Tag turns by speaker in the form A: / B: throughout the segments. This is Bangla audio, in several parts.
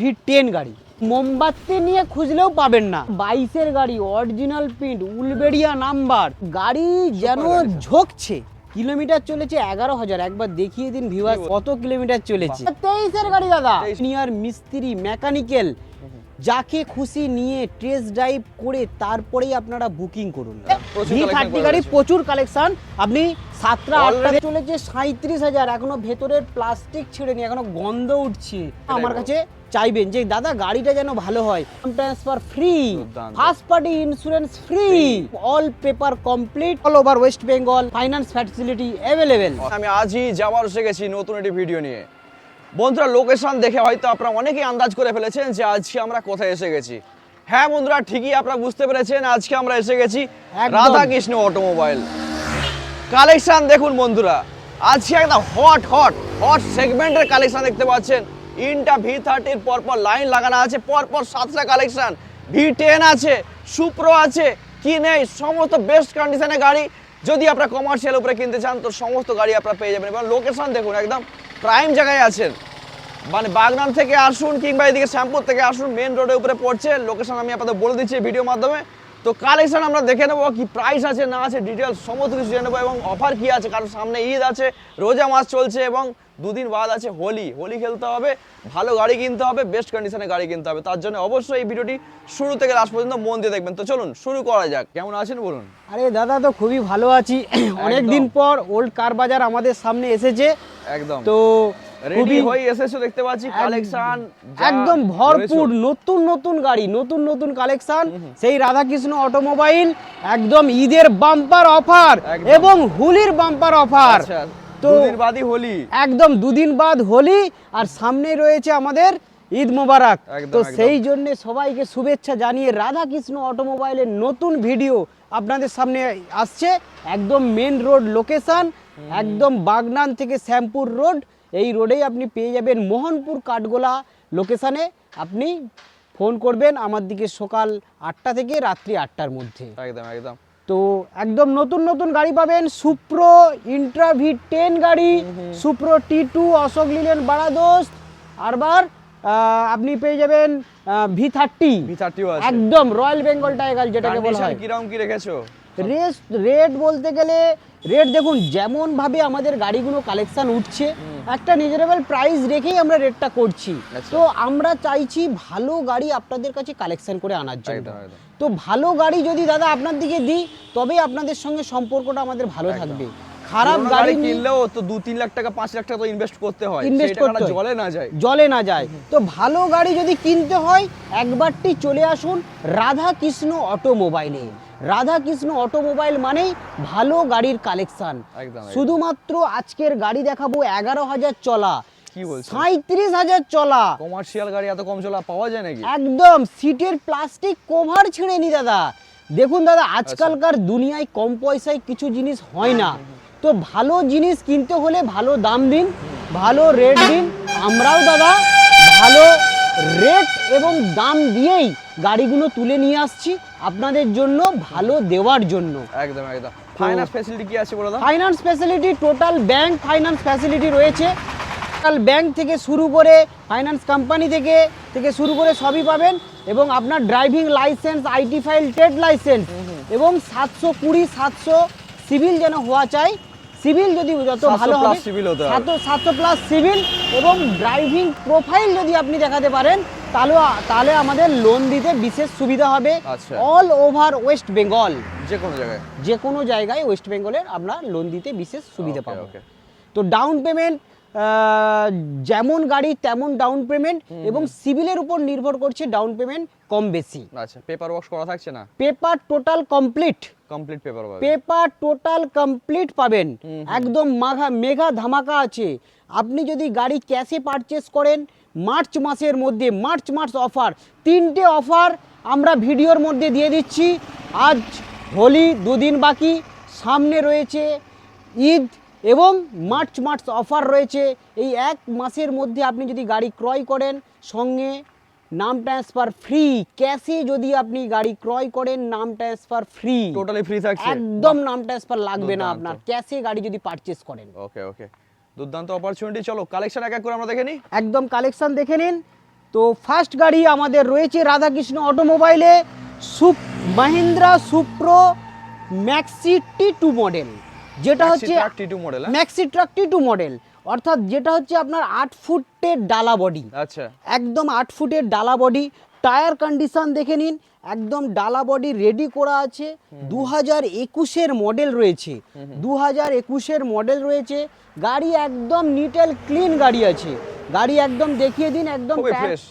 A: V10 গাড়ি মোমবাতি নিয়ে খুঁজলেও পাবেন না। 22-এর গাড়ি, অরিজিনাল প্রিন্ট, উলবেড়িয়া নাম্বার, গাড়ি যেন ঝোঁকছে। কিলোমিটার চলেছে 11,000। একবার দেখিয়ে দিন ভিউয়ার্স কত কিলোমিটার চলেছে। 23-এর গাড়ি দাদা, ইঞ্জিনিয়ার, মিস্ত্রি, মেকানিক্যাল, যাকে খুশি নিয়ে টেস্ট ড্রাইভ করে তারপরেই আপনারা বুকিং করুন। V30 গাড়ি প্রচুর কালেকশন। আপনি 7টা-8টাতে চলেছে 37,000, এখনো ভেতরের প্লাস্টিক ছেড়েনি, এখনো গন্ধ উঠছে। আমার কাছে চাইবেন যে দাদা গাড়িটা যেন ভালো হয়, transfer free, first party insurance free, all paper complete, all over West Bengal, finance facility available.
B: আমি আজই যাওয়ার এসে গেছি নতুন একটি ভিডিও নিয়ে। বন্ধুরা, লোকেশন দেখে হয়তো আপনারা অনেকেই আন্দাজ করে ফেলেছেন যে আজকে আমরা কোথায় এসে গেছি। হ্যাঁ বন্ধুরা, ঠিকই আপনারা বুঝতে পেরেছেন, আজকে আমরা এসে গেছি রাধাকৃষ্ণ অটোমোবাইল। কালেকশন দেখুন বন্ধুরা, আজকে একদম হট সেগমেন্টের কালেকশন দেখতে পাচ্ছেন। ইনটা V30-র পরপর লাইন লাগানো আছে, পরপর 7টা কালেকশন। V10 আছে, সুপ্রো আছে, কি নেই, সমস্ত বেস্ট কন্ডিশনের গাড়ি। যদি আপনারা কমার্শিয়াল উপরে কিনতে চান তো সমস্ত গাড়ি আপনারা পেয়ে যাবেন। এবং লোকেশন দেখুন, একদম প্রাইম জায়গায় আছেন। মানে বাগনান থেকে আসুন কিংবা এদিকে শ্যামপুর থেকে আসুন, মেন রোডের উপরে পড়ছে। লোকেশন আমি আপনাদের বলে দিচ্ছি ভিডিওর মাধ্যমে। তো কালেকশন আমরা দেখে নেবো, কি প্রাইস আছে না আছে, ডিটেলস সমস্ত কিছু জেনে নেবো। এবং অফার কি আছে, কারণ সামনে ঈদ আছে, রোজা মাস চলছে এবং দুদিন বাদ আছে হোলি খেলতে হবে, ভালো গাড়ি কিনতে হবে, বেস্ট কন্ডিশনে গাড়ি কিনতে হবে। তার জন্য অবশ্যই এই ভিডিওটি শুরু থেকে লাস্ট পর্যন্ত মন দিয়ে দেখবেন। তো চলুন শুরু করা যাক। কেমন আছেন বলুন?
A: আরে দাদা, তো খুবই ভালো আছি। অনেকদিন পর ওল্ড কার বাজার আমাদের সামনে এসেছে।
B: একদম
A: তো
B: রেডি হয়ে এসেছো দেখতে পাচ্ছি, কালেকশন
A: একদম ভরপুর, নতুন গাড়ি, নতুন কালেকশন। সেই রাধাকৃষ্ণ অটোমোবাইল একদম ঈদের বাম্পার অফার এবং হোলির বাম্পার অফার।
B: তো দুদিন বাদই হোলি,
A: একদম দুদিন বাদ হোলি, আর সামনে রয়েছে আমাদের ঈদ মোবারক। তো সেই জন্য সবাইকে শুভেচ্ছা জানিয়ে রাধাকৃষ্ণ অটোমোবাইলের নতুন ভিডিও আপনাদের সামনে আসছে। একদম মেন রোড লোকেশন, একদম বাগনান থেকে শ্যামপুর রোড, এই রোডেই আপনি পেয়ে যাবেন মোহনপুর কাঠগোলা লোকেশনে। আপনি ফোন করবেন আমার দিকে সকাল 8টা থেকে রাত্রি 8টার মধ্যে।
B: একদম
A: তো একদম নতুন গাড়ি পাবেন। সুপ্রো, ইন্ট্রা V10 গাড়ি, সুপ্রো T2, অশোক লিলেন বারাদোস্ত, আরবার আপনি পেয়ে যাবেন V30
B: আছে,
A: একদম রয়্যাল বেঙ্গল টাইগার যেটাকে বলা হয়।
B: কিরকম কি রেখেছো?
A: রেট বলতে গেলে রেট দেখুন, যেমন ভাবে আমাদের গাড়িগুলো কালেকশন উঠছে, একটা রিজনেবল প্রাইস রেখেই আমরা রেটটা করছি। তো আমরা চাইছি ভালো গাড়ি আপনাদের কাছে কালেকশন করে আনার জন্য। তো ভালো গাড়ি যদি দাদা আপনার দিকে দিই, তবে আপনাদের সঙ্গে সম্পর্কটা আমাদের ভালো থাকবে। খারাপ গাড়ি
B: কিনলেও তো 2-3 লাখ টাকা 5 লাখ টাকা তো ইনভেস্ট করতে হয়, জলে না যায়।
A: তো ভালো গাড়ি যদি কিনতে হয়, একবারটি চলে আসুন রাধাকৃষ্ণ অটোমোবাইলে। রাধাকৃষ্ণ অটোমোবাইল মানেই ভালো গাড়ির কালেকশন। শুধুমাত্র আজকের গাড়ি দেখাবো 11,000 চলা, 37,000 চলা।
B: কমার্শিয়াল গাড়ি এত কম চলা পাওয়া যায় নাকি?
A: একদম সিটের প্লাস্টিক কভার ছেড়েনি দাদা। দেখুন দাদা, আজকালকার দুনিয়ায় কম পয়সায় কিছু জিনিস হয় না। তো ভালো জিনিস কিনতে হলে ভালো দাম দিন, ভালো রেট দিন। আমরাও দাদা ভালো রেট এবং দাম দিয়েই গাড়িগুলো তুলে নিয়ে আসছি আপনাদের জন্য, ভালো দেওয়ার জন্য।
B: একদম ফাইন্যান্স ফ্যাসিলিটি কি আছে বলো তো?
A: Finance facility total bank finance facility রয়েছে। টোটাল ব্যাংক থেকে শুরু করে ফাইন্যান্স কোম্পানি থেকে শুরু করে সবই পাবেন। এবং আপনার driving licence, IT file, trade licence এবং 720-700 সিভিল যেন হওয়া চাই। সিভিল যদি যত ভালো হবে, 700 প্লাস সিভিল এবং ড্রাইভিং প্রোফাইল যদি আপনি দেখাতে পারেন, তাহলে আমাদের লোন দিতে বিশেষ সুবিধা হবে। অল ওভার ওয়েস্ট বেঙ্গল, যে কোনো জায়গায় ওয়েস্ট বেঙ্গলের আমরা লোন দিতে বিশেষ সুবিধা পাবো। তো ডাউন পেমেন্ট, যেমন গাড়ি তেমন ডাউন পেমেন্ট, এবং সিভিলের উপর নির্ভর করছে ডাউন পেমেন্ট কম বেশি।
B: আচ্ছা, পেপার ওয়ার্ক করা থাকছে না?
A: Paper total complete paper total complete পাবেন। একদম মেগা ধামাকা আছে। আপনি যদি গাড়ি ক্যাশে পারচেস করেন মার্চ মাসের মধ্যে, মার্চ অফার, 3টে অফার আমরা ভিডিওর মধ্যে দিয়ে দিচ্ছি। আজ হোলি, দুদিন বাকি, সামনে রয়েছে ঈদ এবং মার্চ অফার রয়েছে। এই এক মাসের মধ্যে আপনি যদি গাড়ি ক্রয় করেন, সঙ্গে নাম ট্রান্সফার ফ্রি। ক্যাশে যদি আপনি গাড়ি ক্রয় করেন, নাম ট্রান্সফার ফ্রি,
B: টোটালি ফ্রি থাকছে,
A: একদম নাম ট্রান্সফার লাগবে না আপনার ক্যাশে গাড়ি যদি পারচেজ করেন।
B: ওকে দুর্দান্ত অপরচুনিটি। চলো কালেকশন এক এক করে আমরা দেখে নিই।
A: একদম কালেকশন দেখে নিন। তো ফার্স্ট গাড়ি আমাদের রয়েছে Radhakrishna অটোমোবাইলে Mahindra সুপ্রো maxi T2 model, যেটা হচ্ছে
B: T2 model.
A: Maxi truck T2 model, অর্থাৎ যেটা হচ্ছে আপনার 8 ফুটের ডালা বডি,
B: আচ্ছা
A: একদম 8 ফুটের ডালা বডি। টায়ার কন্ডিশন দেখে নিন, একদম ডালা বডি রেডি করা আছে। 2021-এর মডেল রয়েছে, 2021-এর মডেল রয়েছে। গাড়ি একদম নিট অ্যান্ড ক্লিন গাড়ি আছে। গাড়ি একদম দেখিয়ে দিন, একদম
B: খুবই ফ্রেশ,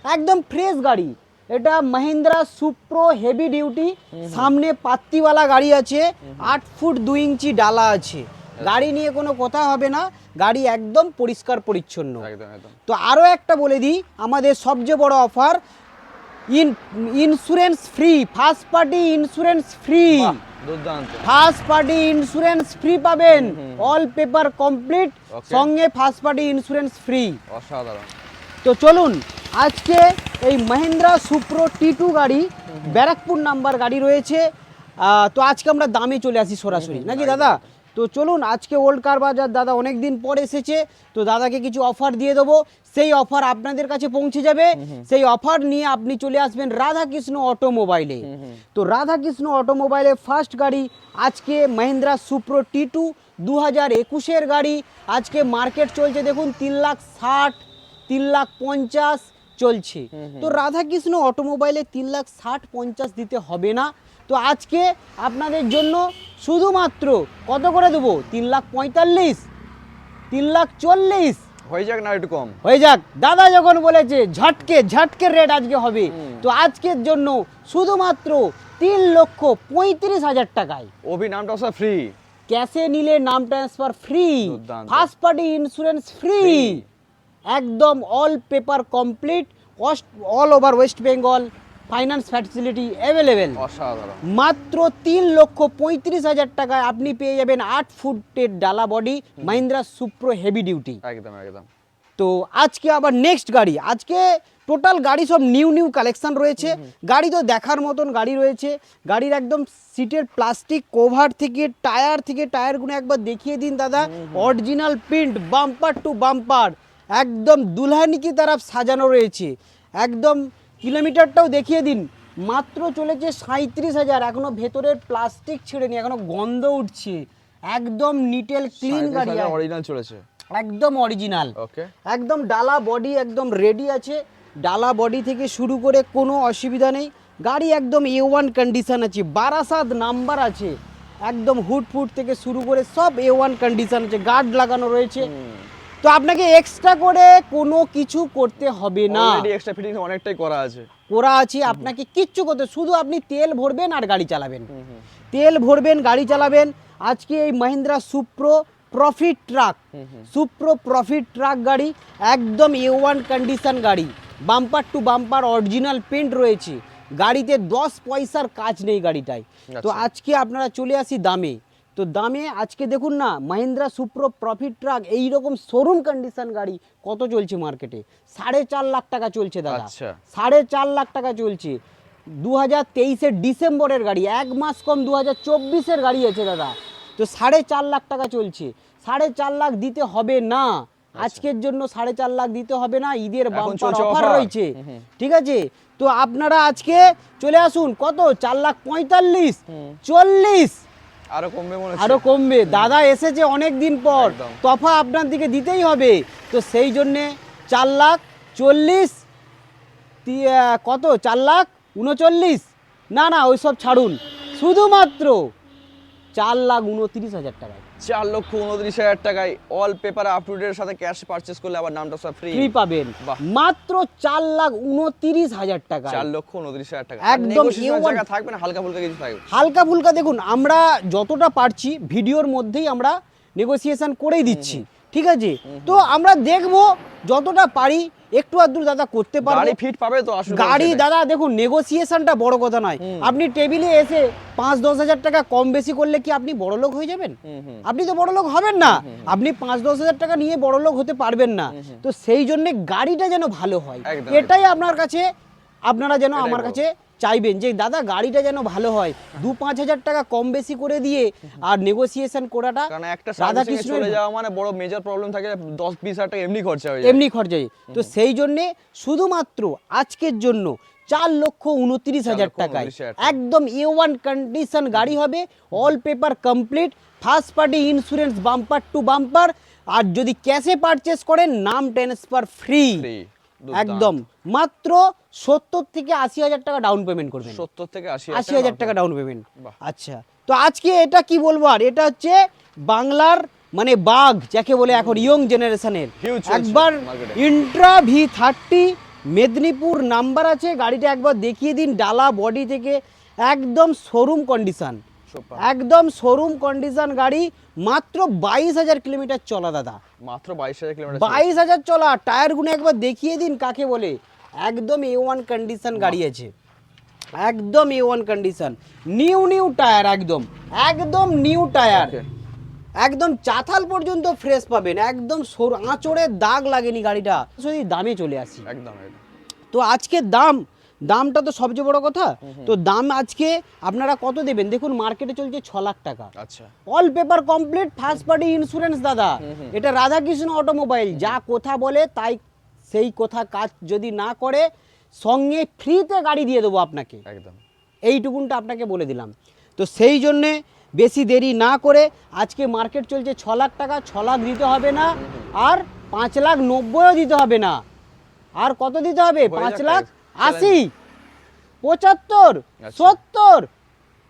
A: একদম ফ্রেশ গাড়ি। এটা মহিন্দ্রা সুপ্রো হেভি ডিউটি, সামনে পাত্তিওয়ালা গাড়ি আছে, 8 ফুট 2 ইঞ্চি ডালা আছে। গাড়ি নিয়ে কোনো কথা হবে না, গাড়ি একদম পরিষ্কার পরিচ্ছন্ন।
B: একদম একদম।
A: তো আরও একটা বলে দিই, আমাদের সবচেয়ে বড় offer, insurance free, first party insurance free,
B: দুর্দান্ত।
A: ফার্স্ট পার্টি ইন্স্যুরেন্স ফ্রি পাবেন, অল পেপার কমপ্লিট, সঙ্গে ফার্স্ট পার্টি ইন্স্যুরেন্স ফ্রি।
B: অসাধারণ।
A: তো চলুন, আজকে এই মহিন্দ্রা সুপ্রো T2 গাড়ি, ব্যারাকপুর নাম্বার গাড়ি রয়েছে। তো আজকে আমরা দামে চলে আসি সরাসরি, নাকি দাদা? তো চলুন, আজকে ওল্ড কার বাজার দাদা অনেক দিন পর এসেছে, তো দাদাকে কিছু অফার দিয়ে দেবো। সেই অফার আপনাদের কাছে পৌঁছে যাবে, সেই অফার নিয়ে আপনি চলে আসবেন রাধাকৃষ্ণ অটোমোবাইলে। তো রাধাকৃষ্ণ অটোমোবাইলে ফার্স্ট গাড়ি আজকে মহিন্দ্রা সুপ্রো T2 2021-এর গাড়ি। আজকে মার্কেট চলছে দেখুন 3,60,000, 3,50,000 চলছে। তো রাধাকৃষ্ণ অটোমোবাইলে 3,60,50 দিতে হবে না। তো আজকে আপনাদের জন্য শুধুমাত্র কত করে দেবো? 3,45,000, 3,40,000
B: হয়ে যাক না একটু কম?
A: হয়ে যাক, দাদা যখন বলেছে ঝটকে রেট আজকে হবে। তো আজকের জন্য শুধুমাত্র 3,35,000 টাকায়।
B: অভি নামটা সব ফ্রি,
A: ক্যাশে নিলে নাম ট্রান্সফার ফ্রি,
B: দুর্দান্ত।
A: ফার্স্ট পার্টি ইন্স্যুরেন্স ফ্রি, একদম all paper complete, all over West Bengal, finance facility available.
B: অসাধারণ।
A: মাত্র 3,35,000 টাকায় আপনি পেয়ে যাবেন 8 ফুটের ডালা বডি মহিন্দ্রা সুপ্রো হেভি ডিউটি।
B: একদম একদম।
A: তো আজকে আবার নেক্সট গাড়ি, আজকে টোটাল গাড়ি সব নিউ কালেকশন রয়েছে। গাড়ি তো দেখার মতন গাড়ি রয়েছে। গাড়ির একদম সিটের প্লাস্টিক কভার থেকে টায়ারগুলো একবার দেখিয়ে দিন দাদা। Original print, bumper to bumper, একদম দুলহানি কি তারফ সাজানো রয়েছে। একদম কিলোমিটারটাও দেখিয়ে দিন, মাত্র চলেছে 37,000। এখনো ভেতরের প্লাস্টিক ছেড়েনি, এখনো গন্ধ উঠছে। একদম নিটেল ক্লিন গাড়ি,
B: অরিজিনাল চলেছে,
A: একদম অরিজিনাল।
B: ওকে।
A: একদম ডালা বডি একদম রেডি আছে, ডালা বডি থেকে শুরু করে কোনো অসুবিধা নেই। গাড়ি একদম A1 কন্ডিশন আছে, 12 নাম্বার আছে, একদম হুড ফুট থেকে শুরু করে সব A1 কন্ডিশন আছে, গার্ড লাগানো রয়েছে। তো আপনাকে এক্সট্রা করে কোনো কিছু করতে হবে না,
B: অলরেডি এক্সট্রা ফিটিং অনেকটাই করা আছে।
A: আপনাকে কিচ্ছু করতে, শুধু আপনি তেল ভরবেন আর গাড়ি চালাবেন, তেল ভরবেন গাড়ি চালাবেন। আজকে এই মহিন্দ্রা সুপ্রো প্রফিট ট্রাক গাড়ি, একদম A1 কন্ডিশন গাড়ি, bumper to bumper original paint রয়েছে, গাড়িতে 10 পয়সার কাজ নেই গাড়িটায়। তো আজকে আপনারা চলে আসি দামে। তো দামে আজকে দেখুন না, মহিন্দ্রা সুপ্রো প্রফিট ট্রাক এইরকম শোরুম কন্ডিশন গাড়ি কত চলছে মার্কেটে? 4.5 লাখ টাকা চলছে দাদা, 4.5 লাখ টাকা চলছে। 2023-এর ডিসেম্বরের গাড়ি, 1 মাস কম 2024-এর গাড়ি আছে দাদা। তো 4.5 লাখ টাকা চলছে, 4.5 লাখ দিতে হবে না আজকের জন্য, 4.5 লাখ দিতে হবে না। ঈদের বাম্পার অফার রয়েছে, ঠিক আছে? তো আপনারা আজকে চলে আসুন, কত? 4,45,000, 40,
B: আরো কমবে মনে হচ্ছে,
A: আরো কমবে। দাদা এসেছে অনেক দিন পর, তফা আপনার দিকে দিতেই হবে। তো সেই জন্যে 4,40,000, কত? 4,39,000, না ওইসব ছাড়ুন, শুধুমাত্র 4,29,000 টাকায়,
B: 4,29,000 টাকায় অল পেপার আপ টু ডেটের সাথে ক্যাশ পারচেজ করলে আবার নামটা সব ফ্রি
A: পাবেন। মাত্র 4,29,000 টাকা,
B: 4,29,000 টাকা।
A: একদম
B: জায়গা থাকবে না, হালকা ফুলকা কিছু থাকবে?
A: হালকা ফুলকা দেখুন, আমরা যতটা পারছি ভিডিওর মধ্যেই আমরা নেগোসিয়েশন করেই দিচ্ছি, ঠিক আছে? তো আমরা দেখবো যতটা পারি, একটু আধটু দাদা করতে পারবো।
B: গাড়ি ফিট পাবে তো আসলে
A: গাড়ি দাদা দেখুন, নেগোসিয়েশনটা বড় কথা নয়। আপনি টেবিলে এসে 5-10 হাজার টাকা কম বেশি করলে কি আপনি বড়লোক হয়ে যাবেন? আপনি তো বড়লোক হবেন না। আপনি 5-10 হাজার টাকা নিয়ে বড়লোক হতে পারবেন না। তো সেই জন্য গাড়িটা যেন ভালো হয়, এটাই আপনার কাছে আপনারা যেন
B: এটাই
A: আমার
B: বড়।
A: কাছে চাইবেন যে দাদা গাড়িটা যেন ভালো হয়, 2-5 হাজার টাকা কম বেশি করে দিয়ে আর নেগোসিয়েশন করাটা
B: কারণ একটা সার্ভিসিং এ
A: রাধাকৃষ্ণের
B: চলে যাওয়া মানে বড় মেজর প্রবলেম থাকে, 10-20 হাজার টাকা এমনি খরচা হয়ে যায়।
A: এমনি খরচাই। তো সেই জন্যে শুধুমাত্র আজকের জন্য 4,29,000 টাকায়
B: 4,29,000 টাকা।
A: একদম A1 কন্ডিশন গাড়ি হবে, all paper complete, first party insurance bumper to bumper, আর যদি ক্যাশে পারচেস করেন নাম ট্রান্সফার ফ্রি।
B: Free,
A: একদম মাত্র 70 থেকে 80,000 টাকা ডাউন পেমেন্ট করবেন।
B: 70 থেকে
A: 80,000 টাকা ডাউন পেমেন্ট।
B: বাহ।
A: আচ্ছা, তো আজকে এটা কি বলবো, আর এটা হচ্ছে বাংলার মানে বাঘ যাকে বলে এখন ইয়ং জেনারেশনের,
B: Huge চলছে
A: একবার
B: market এ।
A: ইন্ট্রা V30 মেদিনীপুর নাম্বার আছে, গাড়িটা একবার দেখিয়ে দিন, ডালা বডি থেকে একদম শোরুম কন্ডিশন,
B: Super।
A: একদম শোরুম কন্ডিশন গাড়ি, মাত্র 22,000 কিলোমিটার চলা দাদা,
B: মাত্র 22,000 কিলোমিটার।
A: 22,000 চলা। টায়ারগুলো একবার দেখিয়ে দিন কাকে বলে, একদম A1 কন্ডিশন গাড়ি আছে, একদম A1 কন্ডিশন, নিউ টায়ার, একদম একদম নিউ টায়ার,
B: Okay।
A: একদম চাতাল পর্যন্ত ফ্রেশ পাবেন, একদম আঁচড়ের দাগ লাগেনি গাড়িটা। যদি দামে চলে আসি,
B: একদম একদম।
A: তো আজকে দামটা তো সবচেয়ে বড় কথা। তো দাম আজকে আপনারা কত দেবেন দেখুন, মার্কেটে চলছে 6 লাখ টাকা,
B: আচ্ছা,
A: all paper complete, first party insurance দাদা। এটা রাধাকৃষ্ণ অটোমোবাইল যা কথা বলে তাই সেই কথা কাজ যদি না করে, সঙ্গে ফ্রিতে গাড়ি দিয়ে দেবো আপনাকে,
B: একদম।
A: এইটুকুনটা আপনাকে বলে দিলাম। তো সেই জন্যে বেশি দেরি না করে, আজকে মার্কেট চলছে 6 লাখ টাকা, 6 লাখ দিতে হবে না, আর 5,90,000 দিতে হবে না, আর কত দিতে হবে,
B: হয়ে যাক
A: 5,80,000, 75, 70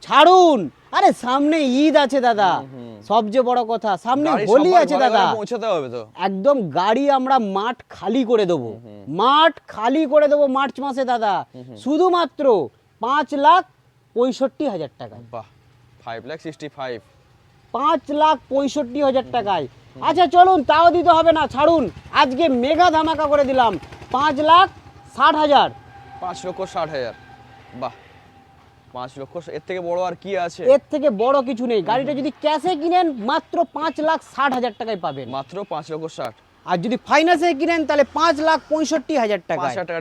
A: ছাড়ুন। আরে সামনে ঈদ আছে দাদা, সবচেয়ে বড় কথা সামনে
B: গাড়ি
A: হোলি
B: সবার
A: আছে
B: ঘরে
A: দাদা,
B: ঘরে পৌঁছাতে হবে তো।
A: একদম গাড়ি আমরা মাঠ খালি করে দেবো, মাঠ খালি করে দেবো মার্চ মাসে দাদা, শুধুমাত্র 5,65,000 টাকায়,
B: বাহ, 5,65,000।
A: 5,65,000 টাকায়। আচ্ছা চলুন, তাও দিতে হবে না, ছাড়ুন, আজকে মেগা ধামাকা করে দিলাম, 5,60,000।
B: 5,60,000। বাহ, 5 লক্ষ, এর থেকে বড় আর কি আছে?
A: এর থেকে বড় কিছু নেই। গাড়িটা যদি ক্যাশে কিনেন মাত্র 5,60,000 টাকায় পাবেন,
B: মাত্র 5,60,000।
A: আর যদি ফাইন্যান্সে কিনেন তাহলে 5,65,000 টাকা
B: 5,000 টাকা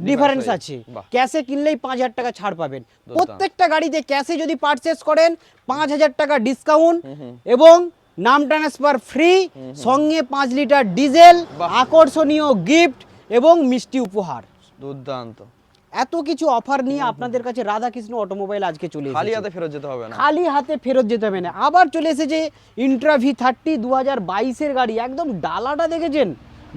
A: ডিফারেন্স আছে।
B: বাহ,
A: ক্যাশে কিনলেই 5,000 টাকা ছাড় পাবেন প্রত্যেকটা গাড়িতে। ক্যাশে যদি পারচেস করেন 5,000 টাকা ডিসকাউন্ট এবং নাম ট্রান্সফার ফ্রি, সঙ্গে 5 লিটার ডিজেল,
B: বাহ।
A: আকর্ষণীয় গিফট এবং মিষ্টি উপহার।
B: দুর্দান্ত।
A: এত কিছু অফার নিয়ে আপনাদের কাছে রাধাকৃষ্ণ অটোমোবাইল আজকে চলে
B: খালি
A: এসেছে।
B: হাতে ফেরত যেতে হবে না।
A: খালি হাতে ফেরত যেতে হবে না। আবার চলে এসেছে ইন্ট্রা V30 2022-এর গাড়ি, একদম ডালাটা দেখেছেন,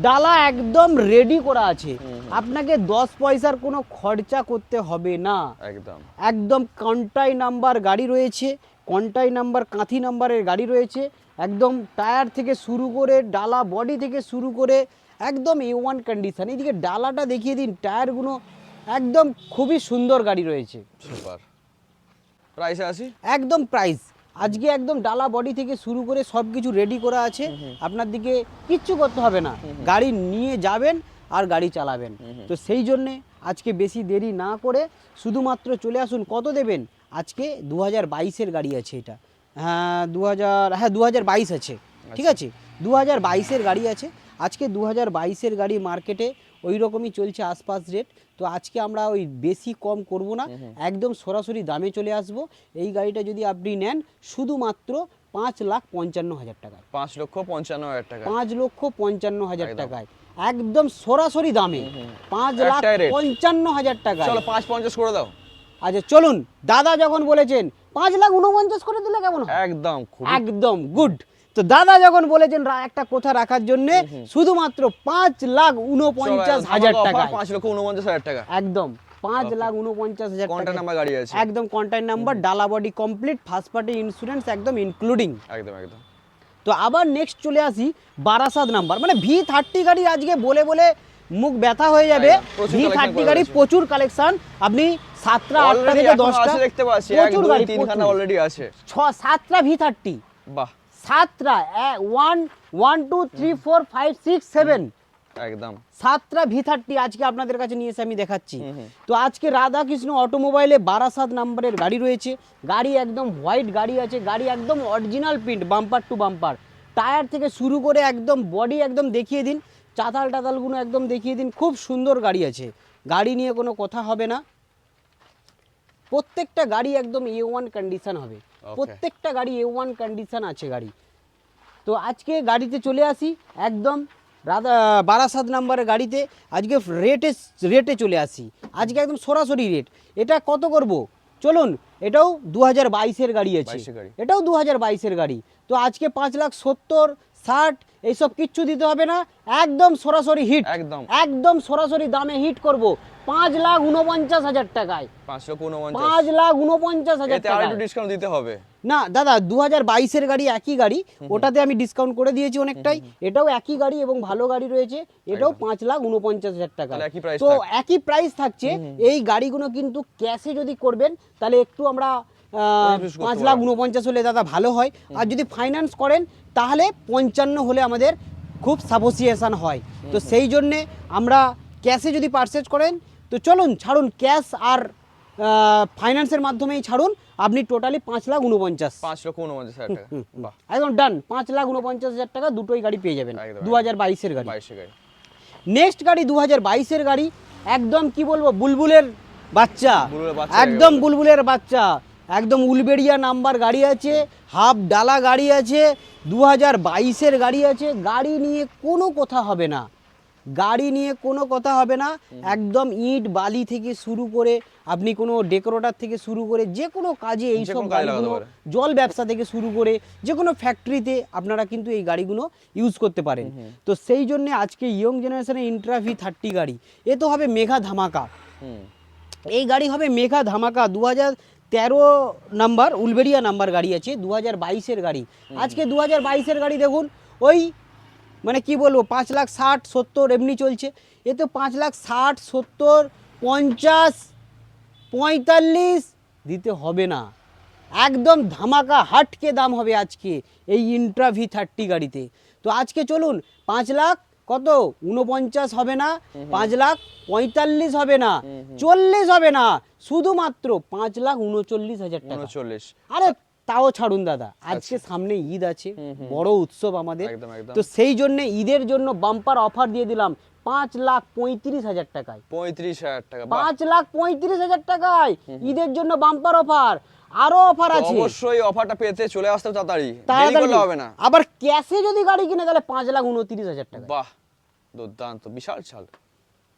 A: ডালা একদম রেডি করা আছে, আপনাকে 10 পয়সার কোনো খরচা করতে হবে না,
B: একদম।
A: একদম কন্টাই নাম্বার গাড়ি রয়েছে, কন্টাই নাম্বার কাঁথি নাম্বারের গাড়ি রয়েছে, একদম টায়ার থেকে শুরু করে ডালা বডি থেকে শুরু করে একদম A1 কন্ডিশন। এইদিকে ডালাটা দেখিয়ে দিন, টায়ারগুলো একদম খুবই সুন্দর গাড়ি রয়েছে।
B: সুপার। প্রাইসে আসি,
A: একদম প্রাইস আজকে একদম ডালা বডি থেকে শুরু করে সব কিছু রেডি করা আছে, আপনার দিকে কিচ্ছু করতে হবে না, গাড়ি নিয়ে যাবেন আর গাড়ি চালাবেন। তো সেই জন্যে আজকে বেশি দেরি না করে শুধুমাত্র চলে আসুন। কত দেবেন, আজকে 2022-এর গাড়ি আছে এটা, হ্যাঁ 2022 আছে, ঠিক আছে, 2022-এর গাড়ি আছে। আজকে 2022-এর গাড়ি মার্কেটে ওই রকমই চলছে আশপাশ রেট। তো আজকে আমরা ওই বেশি কম করব না, একদম সরাসরি দামে চলে আসব। এই গাড়িটা যদি আপনি নেন শুধুমাত্র 5,55,000 টাকায়,
B: 5,55,000 টাকা।
A: 5,55,000
B: একদম।
A: টাকায়, একদম সরাসরি দামে,
B: একটাই rate।
A: 5,55,000 টাকায়।
B: চলো 5,50 করে দাও।
A: আচ্ছা চলুন, দাদা যখন বলেছেন 5,49,000 করে দিলে কেমন হয়?
B: একদম খুব
A: একদম গুড। তো দাদা যখন বলেছেন একটা কথা রাখার জন্য শুধুমাত্র 5,49,000 টাকা,
B: 5,49,000 টাকা।
A: একদম 5,49,000
B: কন্টা
A: টাকা,
B: নাম্বার গাড়ি আছে।
A: একদম কন্টাক্ট নাম্বার, ডালা body complete, first party insurance একদম ইনক্লুডিং।
B: একদম একদম।
A: তো আবার নেক্সট চলে আসি বারাসাত নাম্বার, মানে V30 গাড়ি আজকে বলে বলে মুখ ব্যথা হয়ে যাবে।
B: একদম, প্রচুর collection
A: V30
B: করে
A: গাড়ি
B: রয়েছে।
A: প্রচুর কালেকশন, আপনি 7টা 8টা
B: অলরেডি
A: থেকে
B: এখন
A: 10টা
B: আছে দেখতে পাচ্ছি, 1
A: প্রচুর
B: 2
A: গাড়ি,
B: 3 খানা অলরেডি আছে।
A: 7টা V30,
B: বাহ,
A: 7টা 1 2 3 4 5 6 7
B: একদম।
A: 7টা V30 আজকে আপনাদের কাছে নিয়ে এসে আমি দেখাচ্ছি। তো আজকে রাধাকৃষ্ণ অটোমোবাইলে বারাসাত নাম্বারের গাড়ি রয়েছে, গাড়ি একদম হোয়াইট গাড়ি আছে, গাড়ি একদম original print, bumper to bumper, tyre থেকে শুরু করে একদম বডি একদম দেখিয়ে দিন, চাতাল টাতালগুলো একদম দেখিয়ে দিন, খুব সুন্দর গাড়ি আছে, গাড়ি নিয়ে কোনো কথা হবে না, প্রত্যেকটা গাড়ি একদম A1 কন্ডিশন হবে, প্রত্যেকটা গাড়ি A1 কন্ডিশন আছে গাড়ি। তো আজকে গাড়িতে চলে আসি একদম বারাসাত নাম্বারের গাড়িতে, আজকে রেটে চলে আসি, আজকে একদম সরাসরি রেট। এটা কত করব চলুন, এটাও 2022-এর গাড়ি আছে,
B: 22 গাড়ি।
A: এটাও 2022-এর গাড়ি। তো আজকে 5,70,000 60 এইসব কিচ্ছু দিতে হবে না, একদম সরাসরি হিট, একদম সরাসরি দামে হিট করব 5,49,000 টাকায়, 5,49,000
B: এতে আর একটু ডিসকাউন্ট দিতে হবে
A: না দাদা। 2022-এর গাড়ি একই গাড়ি, ওটাতে আমি ডিসকাউন্ট করে দিয়েছি অনেকটাই, এটাও একই গাড়ি এবং ভালো গাড়ি রয়েছে, এটাও 5,49,000 টাকা। তো একই প্রাইস থাকছে। এই গাড়িগুলো কিন্তু ক্যাশে যদি করবেন তাহলে একটু আমরা 5,49,000 হলে দাদা ভালো হয়, আর যদি ফাইন্যান্স করেন তাহলে 55 হলে আমাদের খুব সাপোসিয়েশন হয়। তো সেই জন্যে আমরা ক্যাশে যদি পারচেজ করেন তো চলুন ছাড়ুন, ক্যাশ আর ফাইন্যান্সের মাধ্যমেই ছাড়ুন, আপনি টোটালি 5,49,000
B: টাকা, বাহ
A: একদম ডান। 5,49,000 টাকা দুটোই গাড়ি পেয়ে যাবেন, 2022-এর গাড়ি। নেক্সট গাড়ি 2022-এর গাড়ি, একদম কি বলবো, বুলবুলের বাচ্চা, একদম বুলবুলের বাচ্চা, একদম উলবেড়িয়া নাম্বার গাড়ি আছে, হাফ ডালা গাড়ি আছে, 2022-এর গাড়ি আছে। গাড়ি নিয়ে কোনো কথা হবে না, গাড়ি নিয়ে কোনো কথা হবে না, একদম ইট বালি থেকে শুরু করে আপনি কোনো ডেকোরেটর থেকে শুরু করে যে কোনো কাজে এই সব গাড়িগুলো, জল ব্যবসা থেকে শুরু করে যে কোনো ফ্যাক্টরিতে আপনারা কিন্তু এই গাড়িগুলো ইউজ করতে পারেন। তো সেই জন্য আজকে ইয়ং জেনারেশনের ইন্ট্রা V30 গাড়ি, এ তো হবে মেঘা ধামাকা, এই গাড়ি হবে মেঘা ধামাকা। 2013 নাম্বার উলবেড়িয়া নাম্বার গাড়ি আছে, 2022-এর গাড়ি। আজকে 2022-এর গাড়ি দেখুন, ওই মানে কি বলবো 5,60,70 এমনি চলছে, এ তো 5,60,70 50 45 দিতে হবে না, একদম ধামাকা হাটকে দাম হবে আজকে এই ইন্ট্রা V30 গাড়িতে। তো আজকে চলুন 5,49,000 হবে না, 5,45,000 হবে না, 40 হবে না, শুধুমাত্র 5,39,000 টাকা। আরে তাও ছাড়ুন দাদা, আজকে সামনে ঈদ আছে, বড় উৎসব আমাদের, তো সেই জন্য ঈদের জন্য বাম্পার অফার দিয়ে দিলাম 5,35,000 টাকায়,
B: 35,000 টাকা,
A: 5,35,000 টাকায় ঈদের জন্য বাম্পার অফার। আরো অফার আছে,
B: অবশ্যই অফারটা পেতে চলে আসতে তাড়াতাড়ি, দেরি করলে হবে না।
A: আবার ক্যাশে যদি গাড়ি কিনে তাহলে 5,29,000 টাকা।
B: বাহ, দুর্দান্ত, বিশাল ছাড়।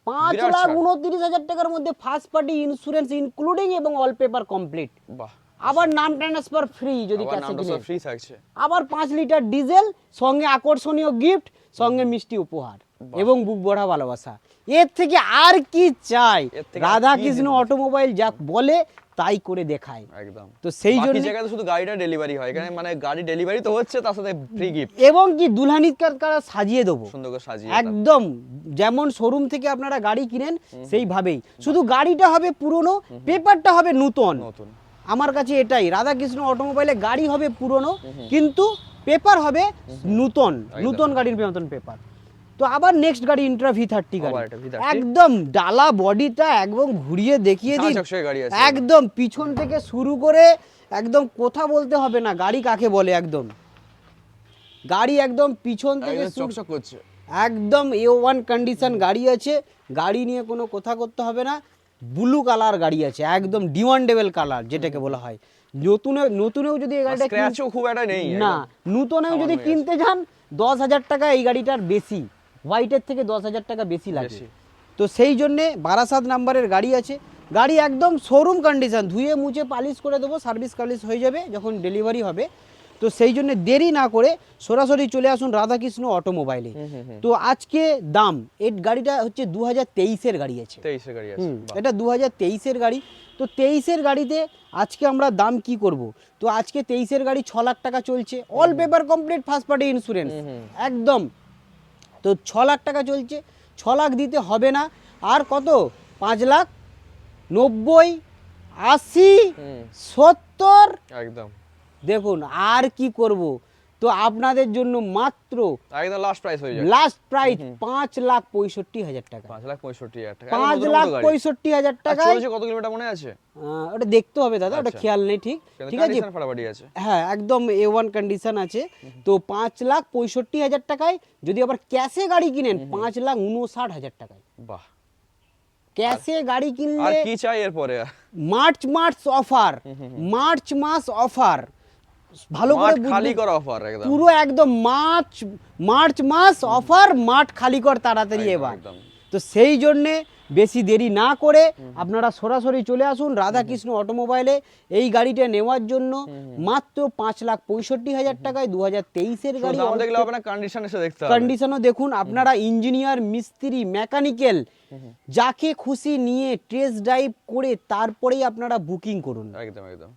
A: 5,29,000 টাকার মধ্যে ফার্স্ট পার্টি ইন্স্যুরেন্স ইনক্লুডিং এবং অল পেপার কমপ্লিট,
B: বাহ,
A: আবার নাম ট্রান্সফার ফ্রি যদি ক্যাশে কিনে,
B: ফ্রি থাকছে,
A: আবার 5 লিটার ডিজেল, সঙ্গে আকর্ষণীয় গিফট, সঙ্গে মিষ্টি উপহার এবং বুক ভরা ভালোবাসা। এর থেকে আর কি চাই? রাধা কৃষ্ণ অটোমোবাইল যা বলে তাই করে দেখায়
B: একদম।
A: তো সেই জন্য
B: বাকি জায়গায় শুধু গাড়িটা ডেলিভারি হয়, এখানে মানে গাড়ি ডেলিভারি তো হচ্ছে, তার সাথে ফ্রি গিফট
A: এবং কি দুলহানির কার সাজিয়ে দেবো
B: সুন্দর করে সাজিয়ে,
A: একদম যেমন শোরুম থেকে আপনারা গাড়ি কিনেন সেইভাবেই, শুধু গাড়িটা হবে পুরনো, পেপারটা হবে নতুন। আমার কাছে এটাই, রাধাকৃষ্ণ অটোমোবাইলে গাড়ি হবে পুরনো কিন্তু পেপার হবে নতুন, নতুন গাড়ির মতন পেপার। তো আবার নেক্সট গাড়ি ইন্ট্রা V30 গাড়ি, একদম ডালা বডিটা একদম ঘুরিয়ে দেখিয়ে দিন, একদম পিছন থেকে শুরু করে একদম কথা বলতে হবে না গাড়ি কাকে বলে, একদম গাড়ি একদম পিছন থেকে
B: চকচক করছে,
A: একদম A1 কন্ডিশন গাড়ি আছে, গাড়ি নিয়ে কোনো কথা করতে হবে না। ব্লু কালার গাড়ি আছে, একদম ডিমান্ডেবল কালার যেটাকে বলা হয়। নতুনেও যদি এই গাড়িটা
B: স্ক্র্যাচও খুব একটা নেই
A: না, নতুনেও যদি কিনতে যান 10,000 টাকা এই গাড়িটার বেশি, হোয়াইটের থেকে 10,000 টাকা বেশি লাগে। তো সেই জন্যে বারাসাত নাম্বারের গাড়ি আছে, গাড়ি একদম শোরুম কন্ডিশন, ধুয়ে মুছে পালিশ করে দেবো, সার্ভিস কালিশ হয়ে যাবে যখন ডেলিভারি হবে। তো সেই জন্য দেরি না করে সরাসরি চলে আসুন রাধাকৃষ্ণ অটোমোবাইলে। তো আজকে দাম, এই গাড়িটা হচ্ছে 2023-এর গাড়ি আছে, এটা 2023-এর গাড়ি। তো 23-এর গাড়িতে আজকে আমরা দাম কি করব? তো আজকে 23-এর গাড়ি 6 লাখ টাকা চলছে, all paper complete, first party insurance একদম। তো 6 লাখ টাকা চলছে, 6 লাখ দিতে হবে না, আর কত 5,90,000 80 70
B: একদম।
A: দেখুন আর কি করব, তো আপনাদের জন্য মাত্র
B: একদম লাস্ট প্রাইস হয়ে যাবে,
A: লাস্ট প্রাইস 5,65,000 টাকা,
B: 5,65,000 টাকা,
A: 5,65,000 টাকা।
B: চলেছে কত কিলোমিটার মনে আছে?
A: ওটা দেখতে হবে দাদা, ওটা খেয়াল নেই, ঠিক ঠিক আছে,
B: ফাটাফাটি আছে,
A: হ্যাঁ একদম A1 কন্ডিশন আছে। তো 5,65,000 টাকায় যদি আবার ক্যাশে গাড়ি কিনেন 5,59,000 টাকায়।
B: বাহ,
A: ক্যাশে গাড়ি
B: আর
A: কিনলে
B: কি চাই এরপরে?
A: মার্চ অফার, মার্চ মাস অফার, ভালো করে
B: মাঠ খালি
A: বুঝবেন।
B: করা অফার একদম।
A: পুরো একদম মার্চ মাস অফার, মাঠ খালি কর তাড়াতাড়ি
B: একদম,
A: এবার।
B: একদম।
A: তো সেই জন্যে বেশি দেরি না করে আপনারা সরাসরি চলে আসুন রাধাকৃষ্ণ অটোমোবাইলে এই গাড়িটা নেওয়ার জন্য। মাত্র 5,65,000 টাকায় 2023-এর
B: শুধু
A: গাড়ি।
B: দাম দেখলে হবে না, কন্ডিশন এসে দেখতে হবে।
A: কন্ডিশনও দেখুন, আপনারা ইঞ্জিনিয়ার, মিস্ত্রি, মেকানিক্যাল যাকে খুশি নিয়ে টেস্ট ড্রাইভ করে তারপরেই আপনারা বুকিং করুন।
B: একদম একদম।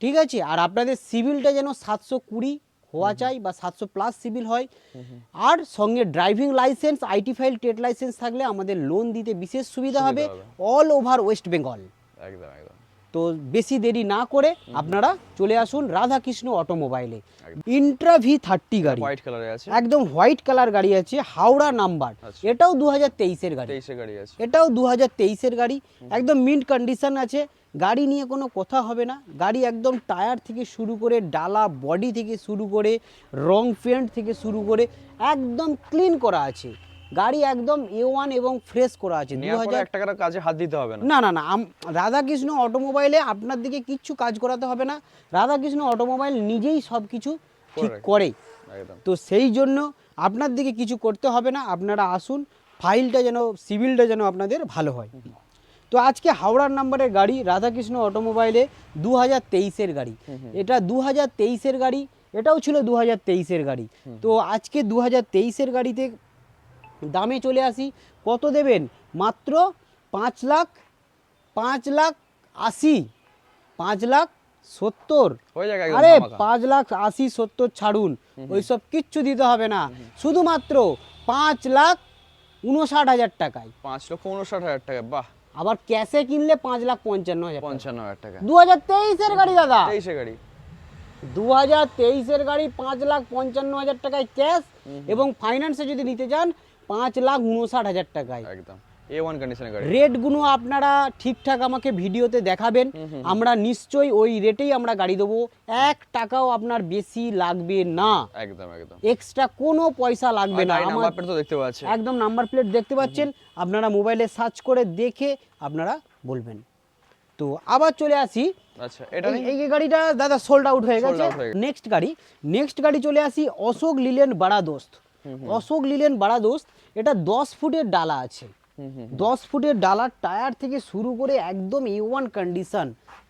A: ঠিক আছে, আর আপনাদের সিভিলটা যেন 720 হওয়া চাই বা 700+ সিভিল হয়। আর সঙ্গে driving licence, IT file, trade licence থাকলে আমাদের লোন দিতে বিশেষ সুবিধা হবে অল ওভার ওয়েস্ট বেঙ্গল।
B: একদম একদম।
A: তো বেশি দেরি না করে আপনারা চলে আসুন রাধাকৃষ্ণ অটোমোবাইলে। ইন্ট্রা V30 গাড়ি,
B: হোয়াইট কালারে আছে,
A: একদম হোয়াইট কালার গাড়ি আছে, হাওড়া নাম্বার। এটাও 2023-এর গাড়ি।
B: 23 এর গাড়ি আছে।
A: এটাও 2023-এর গাড়ি, একদম মিন্ট কন্ডিশন আছে। গাড়ি নিয়ে কোনো কথা হবে না। গাড়ি একদম টায়ার থেকে শুরু করে ডালা বডি থেকে শুরু করে রং পেন্ট থেকে শুরু করে একদম ক্লিন করা আছে। গাড়ি একদম A1 এবং ফ্রেশ করা আছে।
B: নেওয়ার পরে 1 টাকার কাজে হাত দিতে হবে না।
A: না না না, রাধাকৃষ্ণ অটোমোবাইলে আপনার দিকে কিচ্ছু কাজ করাতে হবে না। রাধাকৃষ্ণ অটোমোবাইল নিজেই সব কিছু ঠিক করে।
B: একদম।
A: তো সেই জন্য আপনার দিকে কিছু করতে হবে না। আপনারা আসুন, ফাইলটা যেন, সিভিলটা যেন আপনাদের ভালো হয়। তো আজকে হাওড়ার নাম্বারের গাড়ি রাধাকৃষ্ণ অটোমোবাইলে 2023-এর গাড়ি। এটা 2023-এর গাড়ি, এটাও ছিল 2023-এর গাড়ি। তো আজকে 2023-এর গাড়িতে দামে চলে আসি। কত দেবেন? মাত্র 5,80,000, 5,70,000।
B: হয়ে যাবে একদম।
A: আরে
B: ধামাকা।
A: 5,80,70 ছাড়ুন, ওইসব কিচ্ছু দিতে হবে না। শুধুমাত্র 5,59,000 টাকায়।
B: 5,59,000 টাকা, বাহ।
A: আবার ক্যাশে কিনলে 5,55,000 টাকা।
B: 55,000 টাকা।
A: 2023-এর গাড়ি দাদা,
B: 23 এর গাড়ি।
A: 2023-এর গাড়ি 5,55,000 টাকায় ক্যাশ, এবং ফাইন্যান্সে যদি নিতে চান 5,59,000 টাকায়।
B: একদম A1 কন্ডিশনের গাড়ি।
A: রেটগুলো আপনারা ঠিকঠাক আমাকে ভিডিওতে দেখাবেন, আমরা নিশ্চয়ই ওই রেটেই আমরা গাড়ি দেবো। 1 টাকাও আপনার বেশি লাগবে না,
B: একদম একদম।
A: এক্সট্রা কোনো পয়সা লাগবে না।
B: নাম্বার প্লেট তো দেখতে পাচ্ছেন।
A: একদম নাম্বার প্লেট দেখতে পাচ্ছেন, আপনারা মোবাইলে সার্চ করে দেখে আপনারা বলবেন। তো আবার চলে আসি।
B: আচ্ছা, এটা নেই।
A: এই গাড়িটা দাদা সোল্ড আউট হয়ে
B: Sold
A: গেছে।
B: out হয়ে গেছে।
A: নেক্সট গাড়ি চলে আসি, অশোক লিলেন বাড়া দোস্ত। অশোক লিলেন বাড়া দোস্ত, এটা 10 ফুটের ডালা আছে। 10 ফুটের ডালার টায়ার থেকে শুরু করে একদম A1 কন্ডিশন।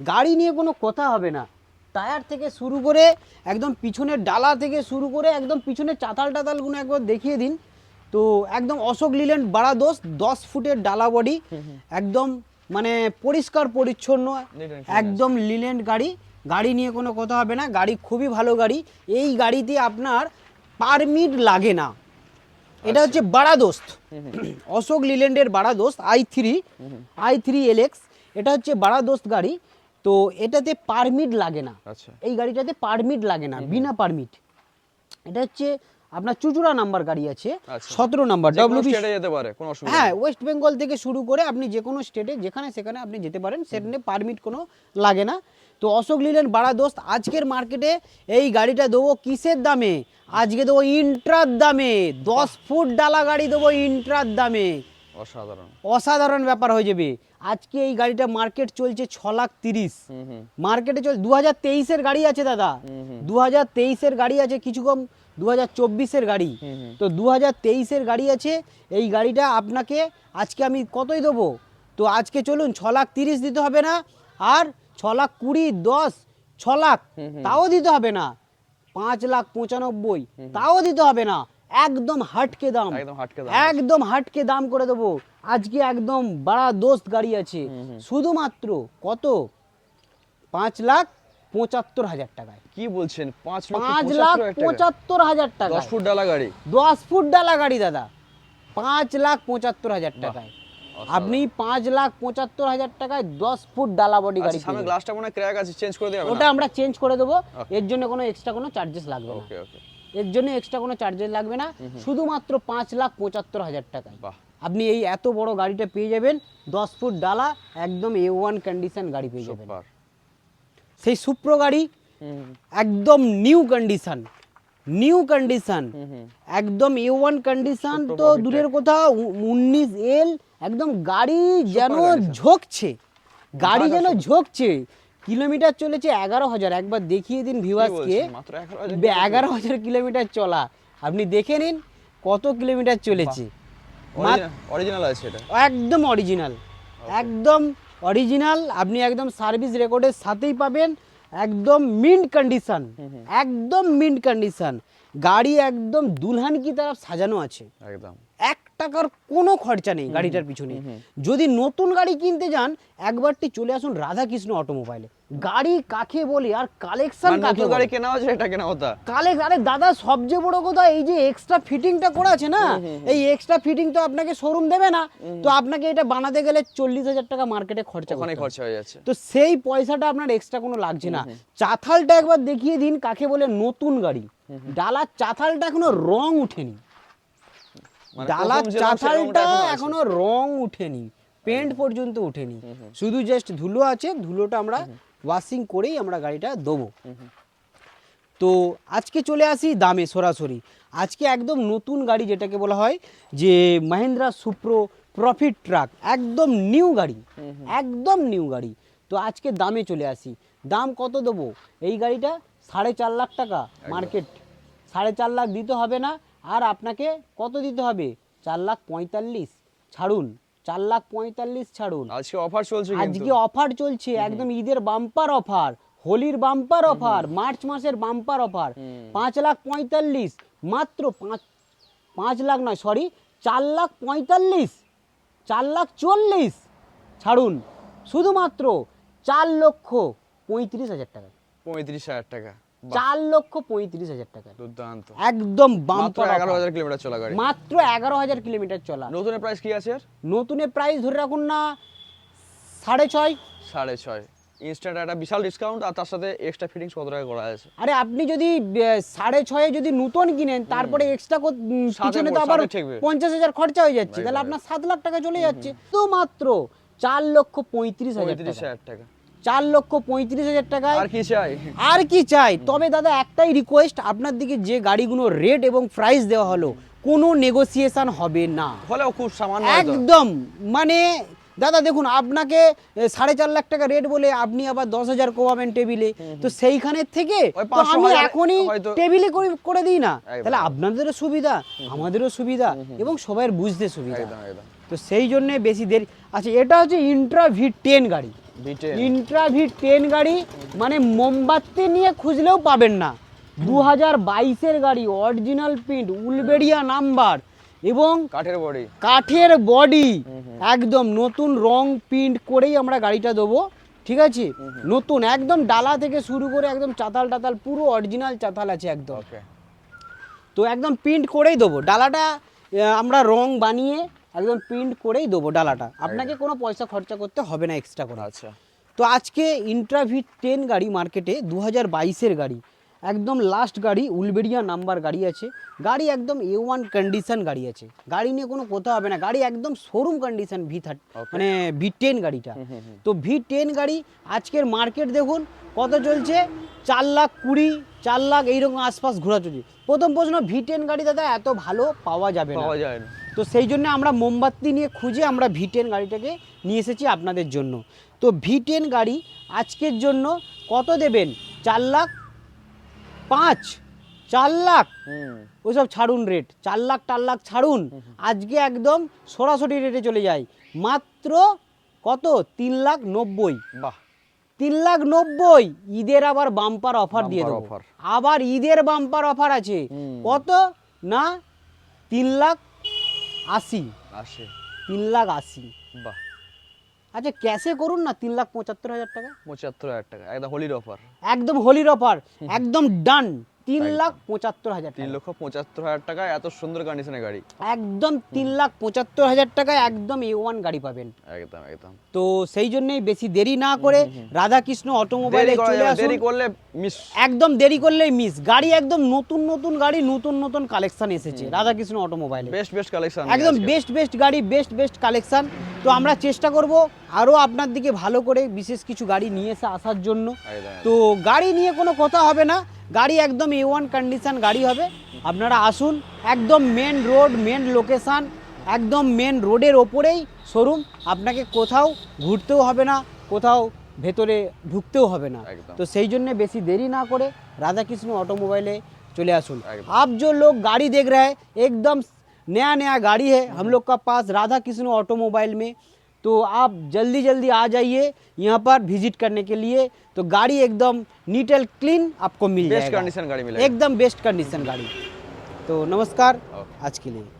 A: গাড়ি নিয়ে কোনো কথা হবে না। টায়ার থেকে শুরু করে একদম পিছনের ডালা থেকে শুরু করে একদম পিছনের চাতালগুলো একবার দেখিয়ে দিন। তো একদম অশোক লিলেন বাড়া দোস্ত, 10 ফুটের ডালা বডি, একদম মানে পরিষ্কার পরিচ্ছন্ন, একদম লিলেন গাড়ি। গাড়ি নিয়ে কোনো কথা হবে না, গাড়ি খুবই ভালো গাড়ি। এই গাড়িতে আপনার পারমিট লাগে না। এটা হচ্ছে বাড়া দোস্ত, অশোক লিল্যান্ডের বাড়া দোস্ত i3 LX। এটা হচ্ছে বাড়া দোস্ত গাড়ি। তো এটাতে পারমিট লাগে না।
B: আচ্ছা।
A: এই গাড়িটাতে পারমিট লাগে না, বিনা পারমিট। এটা হচ্ছে আপনার চুচুড়া নাম্বার গাড়ি আছে, 17 নাম্বার WB।
B: স্টেটে যেতে পারে, কোনো অসুবিধা
A: হ্যাঁ, ওয়েস্ট বেঙ্গল থেকে শুরু করে আপনি যে কোনো স্টেটে যেখানে সেখানে আপনি যেতে পারেন, সেখানে পারমিট কোনো লাগে না। তো অশোক লিল্যান্ড বাড়া দোস্ত আজকের মার্কেটে এই গাড়িটা দেবো কিসের দামে? আজকে দেবো ইন্ট্রার দামে। 10 ফুট ডালা গাড়ি দেবো ইন্ট্রার দামে।
B: অসাধারণ।
A: অসাধারণ ব্যাপার হয়ে যাবে। আজকে এই গাড়িটা মার্কেট চলছে 6,30,000। মার্কেটে চল 2023-এর গাড়ি আছে দাদা, 2023-এর গাড়ি আছে, কিছু কম 2024-এর গাড়ি। তো 2023-এর গাড়ি আছে। এই গাড়িটা আপনাকে আজকে আমি কতই দেবো? তো আজকে চলুন 6,30,000 দিতে হবে না, আর 6,20,000, 10, 6 লাখ তাও দিতে হবে না, 5,95,000 তাও দিতে হবে না। একদম হাটকে দাম, একদম হাটকে দাম করে দেবো আজকে। একদম বড় দোস্ত গাড়ি আছে, শুধুমাত্র কত? 5,75,000 টাকায়।
B: কি বলছেন?
A: 5,75,000 টাকা।
B: 10 ফুট ডালা গাড়ি।
A: 10 ফুট ডালা গাড়ি দাদা, 5,75,000 টাকায়। আপনি 5,75,000 টাকায় 10 ফুট ডালা বডি গাড়ি।
B: সামনে গ্লাসটা মনে ক্র্যাক আছে, চেঞ্জ করে দেবেন?
A: ওটা আমরা চেঞ্জ করে দেবো, এর জন্য কোনো এক্সট্রা কোনো চার্জেস লাগবে না।
B: ওকে ওকে।
A: এর জন্য এক্সট্রা কোনো চার্জেস লাগবে না, শুধুমাত্র 5,75,000 টাকায়
B: বাহ।
A: আপনি এই এত বড় গাড়িটা পেয়ে যাবেন। 10 ফুট ডালা, একদম A1 কন্ডিশন গাড়ি পেয়ে যাবেন। সেই সুপ্রো গাড়ি একদম নিউ কন্ডিশন, একদম A1 কন্ডিশন। তো দূরের কথা 19L একদম গাড়ি যেন
B: condition।
A: ঝোঁকছে, গাড়ি যেন
B: ঝাঁঝাঁ।
A: ঝোঁকছে। কিলোমিটার চলেছে 11,000, একবার দেখিয়ে দিন
B: কি
A: ভিউয়ার্সকে।
B: বলছেন? মাত্র 11,000
A: 11,000 কিলোমিটার চলা, আপনি দেখে নিন কত কিলোমিটার চলেছে।
B: অরিজিনাল আছে এটা।
A: একদম অরিজিনাল, একদম অরিজিনাল। আপনি একদম সার্ভিস রেকর্ডের সাথেই পাবেন, একদম মিন্ট কন্ডিশন, একদম মিন্ট কন্ডিশন। গাড়ি একদম দুলহান কি তরফ সাজানো আছে,
B: একদম
A: 1 টাকার কোনো খরচা নেই গাড়িটার পিছনে। যদি নতুন গাড়ি কিনতে যান একবারটি চলে আসুন রাধাকৃষ্ণ অটোমোবাইলে। গাড়ি কাকে বলে আর কালেকশন
B: মানে
A: কাকে
B: নতুন গাড়ি
A: বলে,
B: কেনা হচ্ছে এটা কেনা হতা।
A: আরে দাদা সবচেয়ে বড় কথা এই যে এক্সট্রা ফিটিংটা করা আছে না, এই এক্সট্রা ফিটিং তো আপনাকে শোরুম দেবে না, তো আপনাকে এটা বানাতে গেলে 40,000 টাকা মার্কেটে খরচা
B: ওখানে
A: করতে হবে।
B: খরচা হয়ে যাচ্ছে।
A: তো সেই পয়সাটা আপনার এক্সট্রা কোনো লাগছে না। চাথালটা একবার দেখিয়ে দিন কাকে বলে নতুন গাড়ি। ডালার চাথালটা এখনো রং উঠেনি,
B: মানে
A: ডালার
B: প্রথম যে রং, সেই
A: চাথালটা
B: রংটা আছে।
A: এখনো রং উঠেনি, পেন্ট পর্যন্ত উঠেনি, শুধু জাস্ট ধুলো আছে। ধুলোটা আমরা ওয়াশিং করেই আমরা গাড়িটা দেবো। তো আজকে চলে আসি দামে সরাসরি। আজকে একদম নতুন গাড়ি যেটাকে বলা হয় যে মাহিন্দ্রা সুপ্রো প্রফিট ট্রাক, একদম নিউ গাড়ি, একদম নিউ গাড়ি। তো আজকে দামে চলে আসি। দাম কত দেবো? এই গাড়িটা 4.5 লাখ টাকা মার্কেট, 4.5 লাখ দিতে হবে না। আর আপনাকে কত দিতে হবে? 4,45,000 ছাড়ুন, 4,45,000 ছাড়ুন।
B: আজকে অফার চলছে কিন্তু।
A: আজকে অফার চলছে, একদম ঈদের বাম্পার অফার, হোলির বাম্পার অফার, মার্চ মাসের বাম্পার অফার। 5,45,000 মাত্র, 5 লাখ নয়, সরি 4,45,000, 4,40,000 ছাড়ুন, শুধুমাত্র 4,35,000 টাকা,
B: 35,000 টাকা। বাহ,
A: 4,35,000 টাকা,
B: দুর্দান্ত।
A: একদম
B: মাত্র
A: বাম্পার
B: 11,000 কিলোমিটার চলা গাড়ি।
A: মাত্র 11,000 কিলোমিটার চলা।
B: নতুনের প্রাইস কি আছে? আর
A: নতুনের প্রাইস ধরে রাখুন না 6.5।
B: 6.5। ইনস্ট্যান্ট একটা বিশাল ডিসকাউন্ট, আর তার সাথে এক্সট্রা ফিটিংস কত টাকা করা আছে?
A: আরে আপনি যদি 6.5 যদি নতুন কিনেন, তারপরে এক্সট্রা পিছনে তো আবার
B: সাথে ঠেকবে।
A: 50,000 খরচা হয়ে যাচ্ছে, তাহলে আপনার 7 লাখ টাকা চলে যাচ্ছে। তো মাত্র 4,35,000 টাকা,
B: 35,000 টাকা।
A: 4,35,000 টাকায়
B: আর কি চাই?
A: আর কি চাই? তবে দাদা একটাই রিকোয়েস্ট, আপনার দিকে যে গাড়িগুলো রেট এবং প্রাইস দেওয়া হলো কোনো নেগোসিয়েশন হবে না,
B: হলেও খুব সামান্য হয়তো।
A: একদম। মানে দাদা দেখুন, আপনাকে 4.5 লাখ টাকা রেট বলে আপনি আবার 10,000 কমাবেন টেবিলে, তো সেইখানের থেকে
B: ওই
A: তো আমি
B: 500,000
A: এখনই
B: হয়তো-
A: টেবিলে করে দিই না,
B: একদম।
A: তাহলে আপনাদেরও সুবিধা, আমাদেরও সুবিধা, এবং সবার বুঝতে সুবিধা।
B: একদম একদম।
A: তো সেই জন্য বেশি দেরি। আচ্ছা, এটা হচ্ছে ইন্ট্রা V10 গাড়ি,
B: V10
A: ইন্ট্রা V10 গাড়ি, মানে মোমবাতি নিয়ে খুঁজলেও পাবেন না। 2022-এর গাড়ি, অরিজিনাল প্রিন্ট, উলবেড়িয়া নাম্বার এবং
B: কাঠের বডি।
A: কাঠের বডি, একদম নতুন রং প্রিন্ট করেই আমরা গাড়িটা দেবো, ঠিক আছে? নতুন একদম, ডালা থেকে শুরু করে একদম চাতাল টাতাল পুরো অরিজিনাল চাতাল আছে একদম।
B: ওকে।
A: তো একদম প্রিন্ট করেই দেবো ডালাটা, আমরা রং বানিয়ে একদম প্রিন্ট করেই দেবো ডালাটা, আপনাকে কোনো পয়সা খরচা করতে হবে না এক্সট্রা করে।
B: আচ্ছা।
A: তো আজকে ইন্ট্রা V10 গাড়ি মার্কেটে 2022-এর গাড়ি, একদম লাস্ট গাড়ি, উলবেড়িয়া নাম্বার গাড়ি আছে, গাড়ি একদম A1 কন্ডিশন গাড়ি আছে, গাড়ি নিয়ে কোনো কথা হবে না, গাড়ি একদম শোরুম কন্ডিশন মানে V10 গাড়িটা। তো V10 গাড়ি আজকের মার্কেট দেখুন কত চলছে, 4,20,000, 4 লাখ এইরকম আশপাশ ঘোরা চলছে। প্রথম প্রশ্ন, V10 গাড়ি দাদা এত ভালো পাওয়া যাবে না,
B: পাওয়া যায় না।
A: তো সেই জন্য আমরা মোমবাতি নিয়ে খুঁজে আমরা V10 গাড়িটাকে নিয়ে এসেছি আপনাদের জন্য। তো V10 গাড়ি আজকের জন্য কত দেবেন? 4,05,000, 4 লাখ, ওইসব ছাড়ুন রেট, 4 লাখ 4 লাখ ছাড়ুন। আজকে একদম সরাসরি রেটে চলে যাই, মাত্র কত? 3,90,000,
B: বাহ,
A: 3,90,000। ঈদের আবার বাম্পার অফার দিয়ে
B: Bumper
A: দেবো,
B: offer।
A: আবার ঈদের বাম্পার অফার আছে। কত না? 3,80,000,
B: 80।
A: 3,80,000।
B: বাহ,
A: আচ্ছা ক্যাশে করুন না, 3,75,000 টাকা,
B: 75,000 টাকা একদম হোলির অফার।
A: একদম হোলির অফার, একদম ডান, 3,75,000 টাকা,
B: 3,75,000 টাকা এত সুন্দর কন্ডিশনের গাড়ি।
A: একদম 3,75,000 টাকায় একদম A1 গাড়ি পাবেন।
B: একদম একদম।
A: তো সেই জন্যই বেশি দেরি না করে রাধাকৃষ্ণ অটোমোবাইলে চলে আসুন।
B: দেরি করলে মিস।
A: একদম দেরি করলেই মিস। গাড়ি একদম নতুন নতুন গাড়ি, নতুন নতুন কালেকশন এসেছে রাধাকৃষ্ণ অটোমোবাইলে,
B: বেস্ট বেস্ট কালেকশন।
A: একদম বেস্ট গাড়ি, বেস্ট কালেকশন। তো আমরা চেষ্টা করব আরও আপনার দিকে ভালো করে বিশেষ কিছু গাড়ি নিয়ে এসে আসার জন্য। তো গাড়ি নিয়ে কোনো কথা হবে না, গাড়ি একদম A1 কন্ডিশন গাড়ি হবে। আপনারা আসুন, একদম মেন রোড, মেন লোকেশান, একদম মেন রোডের ওপরেই শোরুম, আপনাকে কোথাও ঘুরতেও হবে না, কোথাও ভেতরে ঢুকতেও হবে না।
B: একদম।
A: তো সেই জন্য বেশি দেরি না করে राधा कृष्ण ऑटोमोबाइले चले आसुन।
B: एकदम।
A: आप जो लोग गाड़ी देख रहे हैं एकदम नया नया गाड़ी है हम लोग का पास राधा कृष्ण ऑटोमोबाइल में, तो आप जल्दी जल्दी आ जाइए यहाँ पर विजिट करने के लिए। तो गाड़ी एकदम नीट एंड क्लीन आपको मिल
B: बेस्ट
A: जाएगा,
B: कंडीशन गाड़ी मिलेगा।
A: एकदम बेस्ट कंडीशन गाड़ी। तो नमस्कार
B: ओके।
A: आज के लिए।